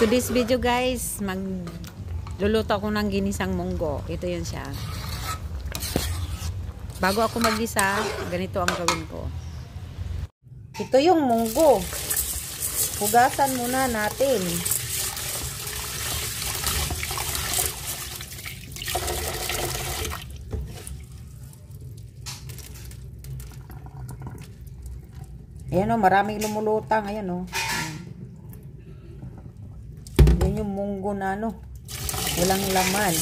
Today's video guys, magluluto ako ng ginisang munggo. Ito yun siya. Bago ako magisa, ganito ang gawin ko. Ito yung munggo. Hugasan muna natin. Ayan o, maraming lumulutang. Ayan o. Yan yung munggo na ano, walang laman.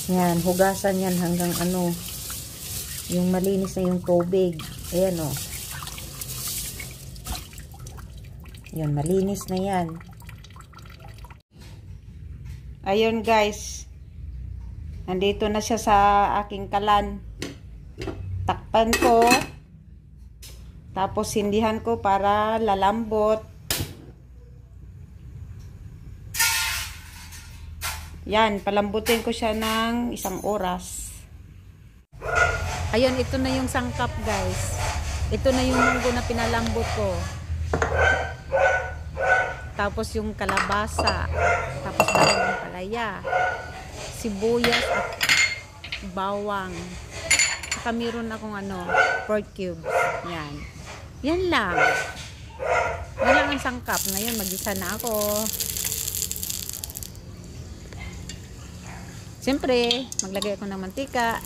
Yan, hugasan yan hanggang ano, yung malinis na yung tubig. Ayan o. Yan, malinis na yan. Ayun guys. Nandito na siya sa aking kalan. Takpan ko. Tapos sindihan ko para lalambot. Yan, palambutin ko siya ng 1 oras. Ayun, ito na yung sangkap guys. Ito na yung munggo na pinalambot ko. Tapos yung kalabasa. Tapos dahon ng palaya. Sibuyas at bawang. Saka meron akong ano, pork cubes. Yan. Yan lang. Yan lang ang sangkap. Ngayon, mag-isa na ako. Siyempre, maglagay ako ng mantika.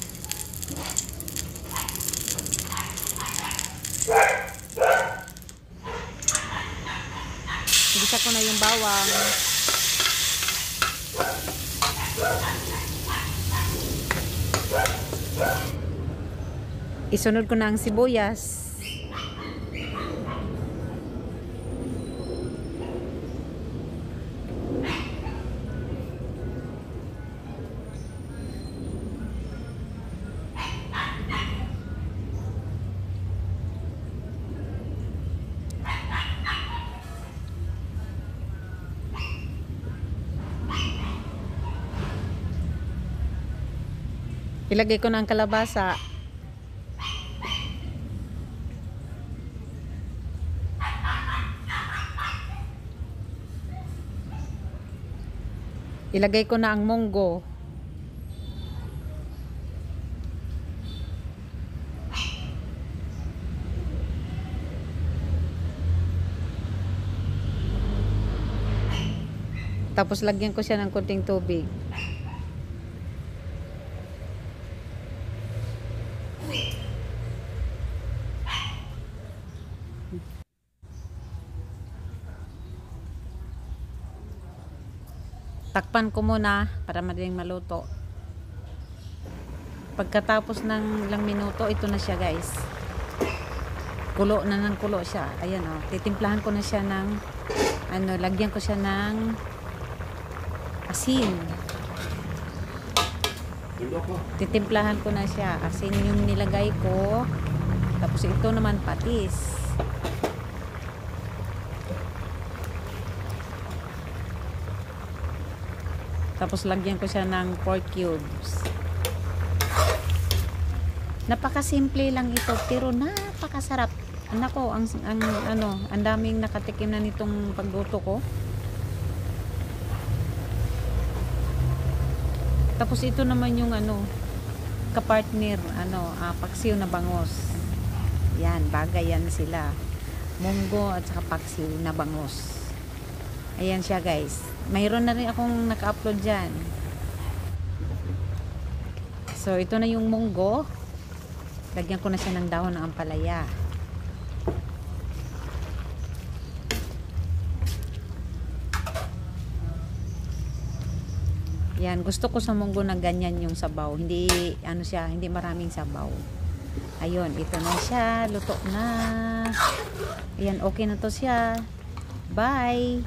Igisa ko na yung bawang. Isunod ko na ang sibuyas. Ilagay ko na ang kalabasa. Ilagay ko na ang munggo. Tapos lagyan ko siya ng konting tubig. Takpan ko muna para madaling maluto. Pagkatapos ng ilang minuto, ito na siya guys. Kulo na ng kulo siya. Ayan o. Titimplahan ko na siya ng ano, lagyan ko siya ng asin. Titimplahan ko na siya. Asin yung nilagay ko. Tapos ito naman patis. Tapos lagyan ko siya ng pork cubes. Napakasimple lang ito pero napakasarap. Nako, ang daming nakatikim na nitong pagluto ko. Tapos ito naman yung ano, kapartner, paksiw na bangos. Yan, bagay yan sila. Munggo at saka paksiw na bangos. Ayan siya guys. Mayroon na rin akong naka-upload dyan. So, ito na yung munggo. Lagyan ko na siya ng dahon ng ampalaya. Yan, gusto ko sa munggo na ganyan yung sabaw. Hindi, ano siya, hindi maraming sabaw. Ayun, ito na siya. Luto na. Ayan, okay na to siya. Bye!